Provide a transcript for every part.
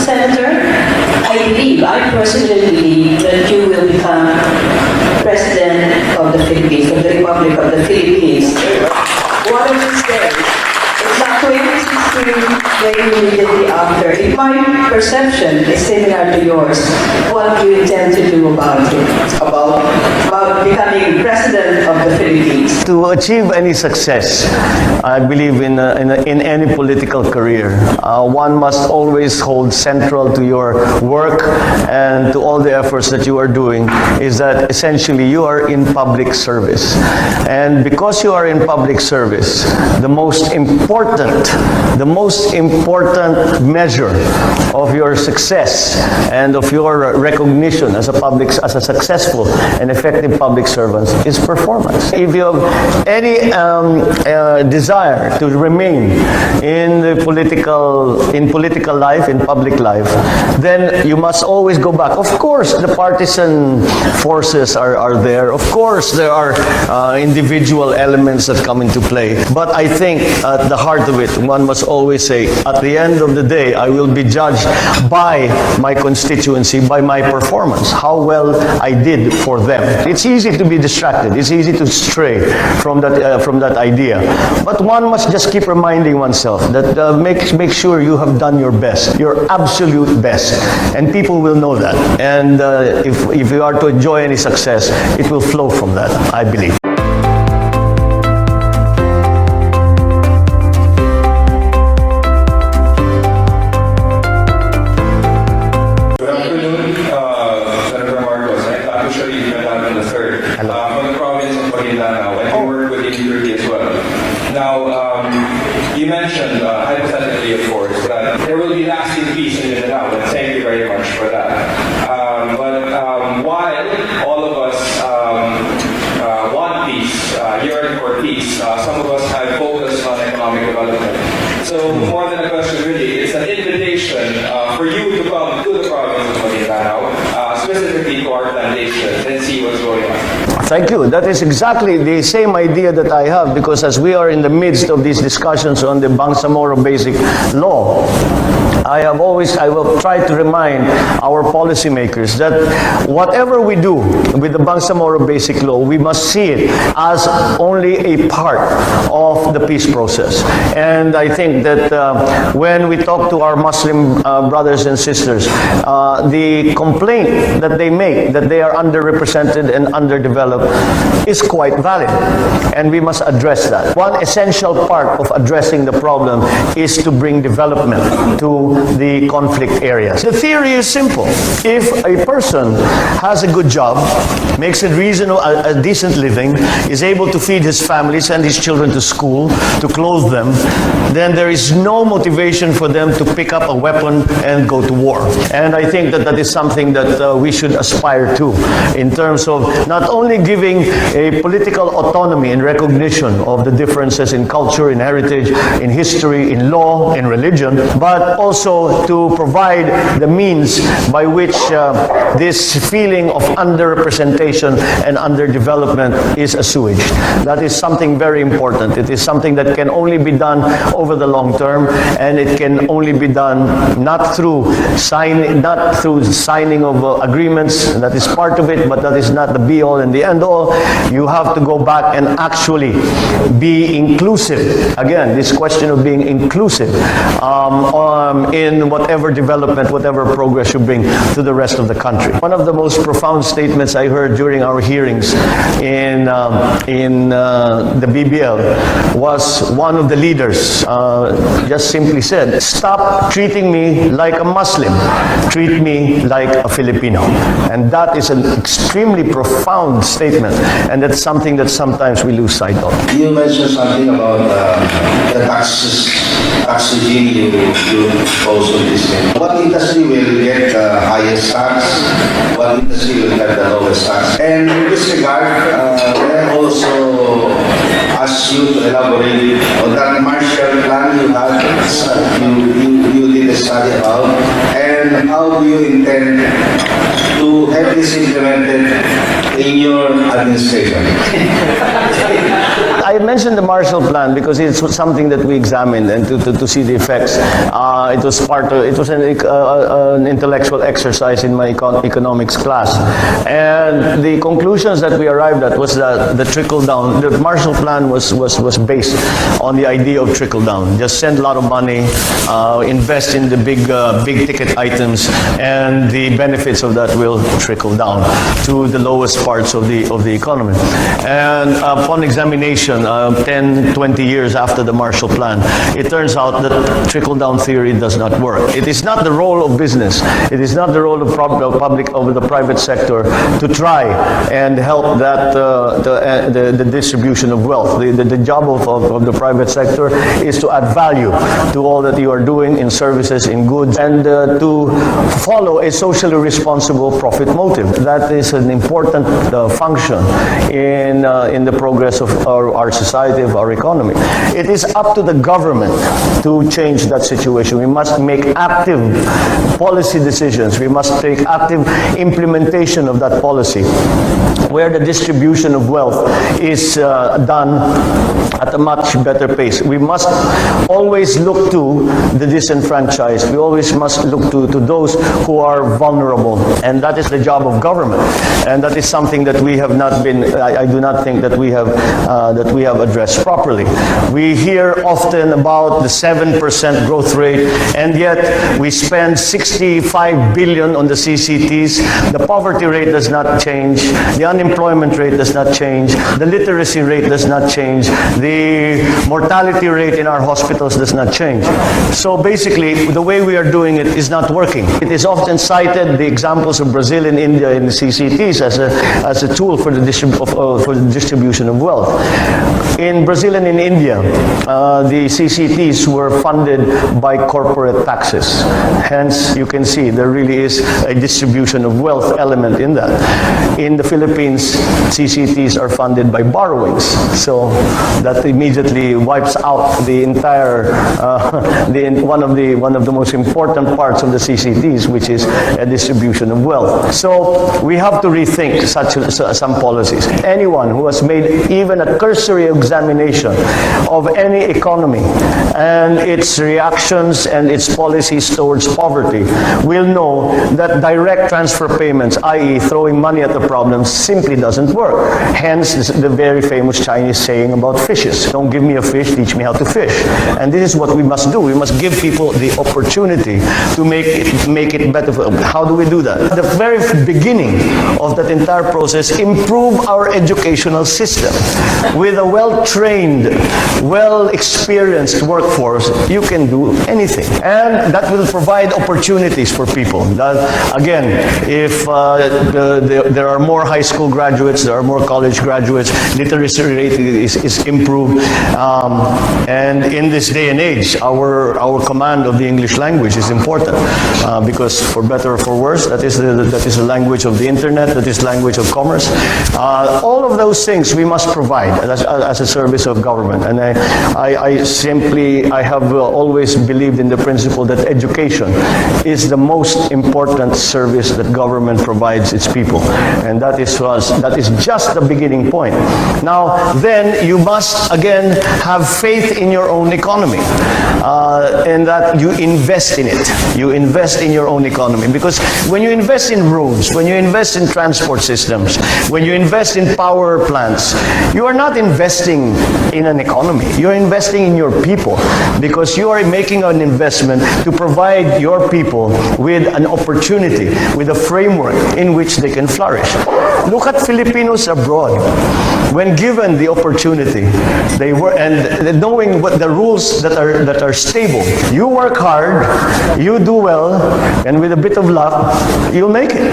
Senator, I personally believe that you will become President of the Philippines, of the Republic of the Philippines. One of these days, it's not 2016, maybe immediately after. If my perception is similar to yours, what do you intend to do about it? About becoming President of the Philippines? To achieve any success, I believe in any political career, one must always hold central to your work and to all the efforts that you are doing is that essentially you are in public service. And because you are in public service, the most important measure of your success and of your recognition as a successful and effective public servant is performance. If you have any desire to remain in the political life, in public life, then you must always go back. Of course, the partisan forces are there. Of course, there are individual elements that come into play. But I think at the heart of it, one must always say, at the end of the day, I will be judged by my constituency, by my performance, how well I did for them. It's easy to be distracted. It's easy to stray from that idea. But one must just keep reminding oneself that make sure you have done your best, your absolute best, and people will know that. And if you are to enjoy any success, it will flow from that, I believe. Senator Marcos, I'm actually Madam the Third from the province of Maguindanao, and I work with Immunity as well. Now, you mentioned, hypothetically of course, that there will be lasting peace in Mindanao, and thank you very much for that. But while all of us want peace, yearn for peace, some of us have focused on economic development. So more than a question really, it's an invitation for you to come to the province of Maguindanao, specifically to our plantation, and see what's going on. Thank you. That is exactly the same idea that I have, because as we are in the midst of these discussions on the Bangsamoro Basic Law, I will try to remind our policymakers that whatever we do with the Bangsamoro Basic Law, we must see it as only a part of the peace process. And I think that when we talk to our Muslim brothers and sisters, the complaint that they make that they are underrepresented and underdeveloped is quite valid, and we must address that. One essential part of addressing the problem is to bring development to the conflict areas. The theory is simple. If a person has a good job, makes a reasonable, a decent living, is able to feed his family, send his children to school, to clothe them, then there is no motivation for them to pick up a weapon and go to war. And I think that that is something that we should aspire to, in terms of not only giving a political autonomy and recognition of the differences in culture, in heritage, in history, in law, in religion, but also to provide the means by which this feeling of underrepresentation and underdevelopment is assuaged. That is something very important. It is something that can only be done over the long term, and it can only be done not through signing of agreements. That is part of it, but that is not the be-all and the end-all. You have to go back and actually be inclusive. Again, this question of being inclusive in whatever development, whatever progress you bring to the rest of the country. One of the most profound statements I heard during our hearings in the BBL was one of the leaders just simply said, "Stop treating me like a Muslim, treat me like a Filipino." And that is an extremely profound statement, and that's something that sometimes we lose sight of. You mentioned something about the tax regime you propose on this thing. What industry will get the highest tax? What industry will get the lowest tax? And in this regard, I also ask you to elaborate on that Marshall Plan you had, you did a study about, and how do you intend to have this implemented in your administration? I mentioned the Marshall Plan because it's something that we examined and to see the effects. It was an intellectual exercise in my economics class, and the conclusions that we arrived at was that the trickle down, the Marshall Plan was based on the idea of trickle down. Just send a lot of money, invest in the big ticket items, and the benefits of that will trickle down to the lowest parts of the economy. And upon examination, 10, 20 years after the Marshall Plan, it turns out that trickle-down theory does not work. It is not the role of business. It is not the role of the private sector to try and help that the distribution of wealth. The job of the private sector is to add value to all that you are doing in services, in goods, and to follow a socially responsible profit motive. That is an important function in the progress of our society, of our economy. It is up to the government to change that situation. We must make active policy decisions. We must take active implementation of that policy, where the distribution of wealth is done at a much better pace. We must always look to the disenfranchised. We always must look to those who are vulnerable, and that is the job of government. And that is something that we have not been, I do not think that we have addressed properly. We hear often about the 7% growth rate, and yet we spend 65 billion on the CCTs. The poverty rate does not change. The unemployment rate does not change. The literacy rate does not change. The mortality rate in our hospitals does not change. So basically, the way we are doing it is not working. It is often cited, the examples of Brazil and India in the CCTs as a tool for the distribution of wealth. In Brazil and in India, the CCTs were funded by corporate taxes. Hence, you can see there really is a distribution of wealth element in that. In the Philippines, CCTs are funded by borrowings. So that immediately wipes out the entire, one of the most important parts of the CCTs, which is a distribution of wealth. So we have to rethink some policies. Anyone who has made even a cursory examination of any economy and its reactions and its policies towards poverty will know that direct transfer payments, i.e. throwing money at the problem, simply doesn't work. Hence the very famous Chinese saying about fishes. Don't give me a fish, teach me how to fish. And this is what we must do. We must give people the opportunity to make it better. How do we do that? At the very beginning of that entire process, improve our educational system. With a well-trained, well-experienced workforce, you can do anything. And that will provide opportunities for people. That, again, if there are more high school graduates, there are more college graduates, literacy rate is improved. And in this day and age, our command of the English language is important because for better or for worse, that is the language of the internet, that is the language of commerce. All of those things we must provide as a service of government. And I have always believed in the principle that education is the most important service that government provides its people. And that is just the beginning point. Now, then you must again have faith in your own economy, and that you invest in it. You invest in your own economy, because when you invest in roads, when you invest in transport systems, when you invest in power plants, you are not investing in an economy. You're investing in your people, because you are making an investment to provide your people with an opportunity, with a framework in which they can flourish. Look at Filipinos abroad. When given the opportunity, they were, and knowing what the rules that are stable, you work hard, you do well, and with a bit of luck, you'll make it.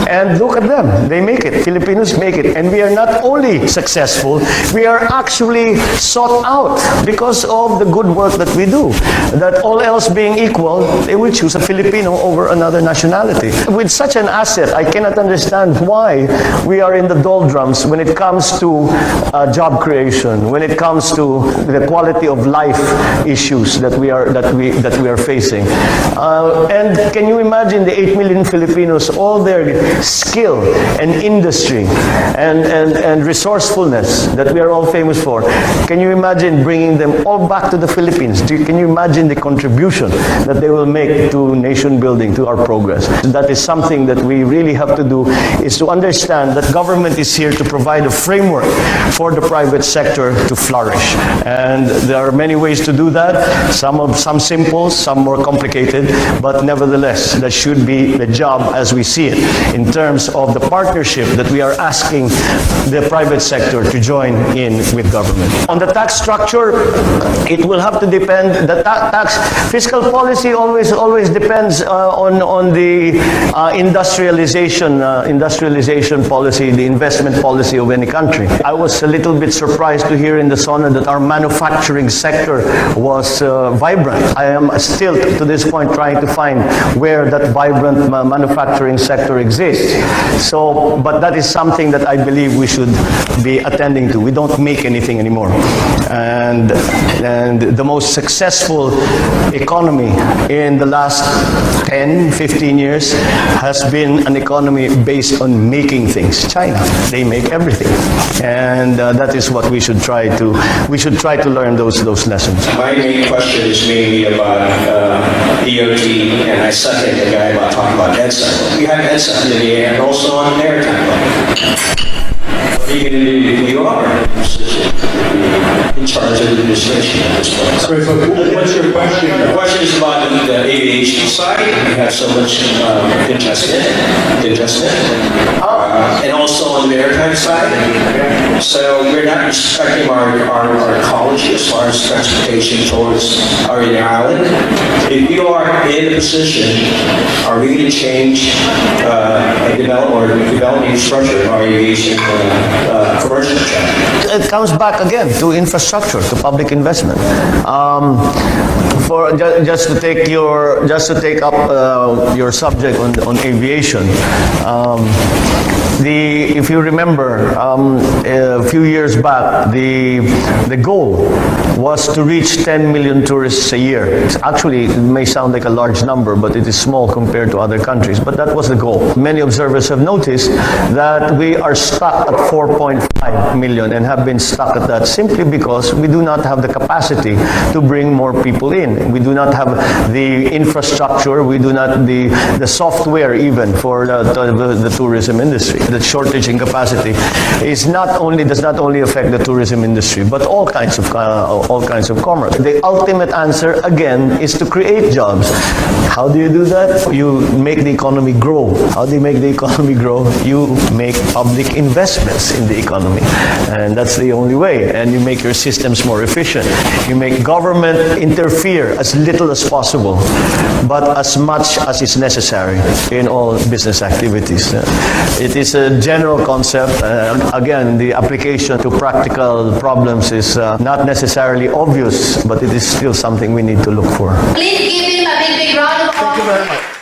And look at them, they make it. Filipinos make it. And we are not only successful, we are actually sought out because of the good work that we do. That all else being equal, they will choose a Filipino over another nationality. With such an asset, I cannot understand why we are in the doldrums when it comes to job creation, when it comes to the quality of life issues that we are facing. And can you imagine the 8 million Filipinos, all their skill and industry and resourcefulness that we are all famous for. Can you imagine bringing them all back to the Philippines? Can you imagine the contribution that they will make to nation building, to our progress? That is something that we really have to do, is to understand that government is here to provide a framework for the private sector to flourish. And there are many ways to do that, some simple, some more complicated, but nevertheless, that should be the job as we see it in terms of the partnership that we are asking the private sector to join in with government. On the tax structure, it will have to depend. The tax fiscal policy always depends on the industrialization policy, the investment policy of any country. I was a little bit surprised to hear in the SONA that our manufacturing sector was vibrant. I am still to this point trying to find where that vibrant manufacturing sector exists. So, but that is something that I believe we should be attending to. We don't make anything anymore. And the most successful economy in the last 10, 15 years has been an economy based on making things. China, they make everything. And that is what we should try to learn those lessons. My main question is mainly about DOT, and I second the guy about talking about EDSA. We have EDSA in the air and also on the maritime level. You are in charge of the administration at this point. Sorry, so what's your question? The question is about the aviation side. We have so much investment, and also on the maritime side. So we're not respecting our college as far as transportation towards our island. If you are in a position, are we going to change and develop infrastructure of our aviation commercial traffic? It comes back again to infrastructure, to public investment. Just to take up your subject on aviation. If you remember, a few years back, the goal was to reach 10 million tourists a year. Actually, it may sound like a large number, but it is small compared to other countries. But that was the goal. Many observers have noticed that we are stuck at 4.5 million and have been stuck at that simply because we do not have the capacity to bring more people in. We do not have the infrastructure, we do not the software even for the tourism industry. The shortage in capacity does not only affect the tourism industry, but all kinds of commerce. The ultimate answer again is to create jobs. How do you do that? You make the economy grow. How do you make the economy grow? You make public investments in the economy, and that's the only way. And you make your systems more efficient. You make government interfere as little as possible, but as much as is necessary in all business activities. It is a general concept. Again, the application to practical problems is not necessarily obvious, but it is still something we need to look for. Please give him a big round of applause. Thank you very much.